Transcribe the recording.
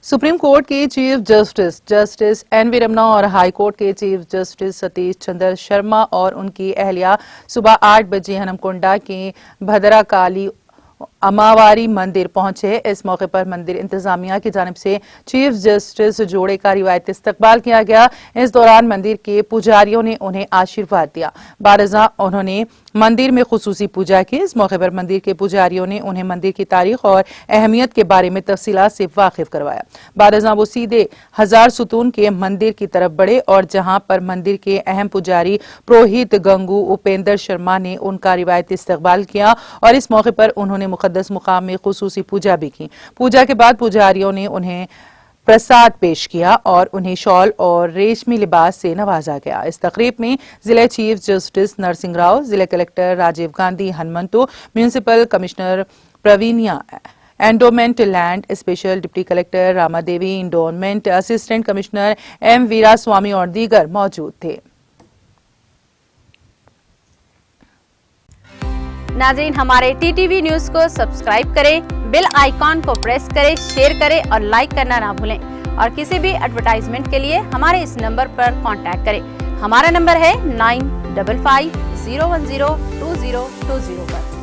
Supreme court के chief justice NV. Ramana और high court के चीफ जस्टिस सतीश चंद्र शर्मा और उनकी अहलिया सुबह 8 बजे हनमकुंडा के भद्रकाली अमावारी मंदिर पहुंचे। इस मौके पर मंदिर इंतजामिया की जानिब से चीफ जस्टिस जोड़े का रिवायती इस्तकबाल किया गया। इस दौरान मंदिर के पुजारियों ने उन्हें आशीर्वाद दिया। बारज़ा उन्होंने मंदिर में खुसूसी पूजा की। इस मौके पर मंदिर के पुजारियों ने उन्हें मंदिर की तारीख और अहमियत के बारे में तफसीलात से वाकिफ करवाया। बारज़ा वो सीधे 1000 सुतून के मंदिर की तरफ बढ़े और जहां पर मंदिर के अहम पुजारी पुरोहित गंगू उपेंद्र शर्मा ने उनका रिवायती इस्तकबाल किया और इस मौके पर उन्होंने मुकद्दस मुकाम में खुसूसी पूजा भी की। पूजा के बाद पुजारियों ने उन्हें प्रसाद पेश किया और उन्हें शॉल और रेशमी लिबास से नवाजा गया। इस तकरीब में जिला चीफ जस्टिस नरसिंह राव, जिला collector Rajiv Gandhi Hanumanthu, municipal commissioner Praveenya, endowment land special deputy collector Rama Devi, endowment assistant commissioner M Veera Swamy और दीगर मौजूद थे। नाज़रीन, हमारे टीटीवी न्यूज को सब्सक्राइब करें, बेल आइकॉन को प्रेस करें, शेयर करें और लाइक करना ना भूलें। और किसी भी एडवर्टाइजमेंट के लिए हमारे इस नंबर पर कांटेक्ट करें। हमारा नंबर है 9550102020 पर।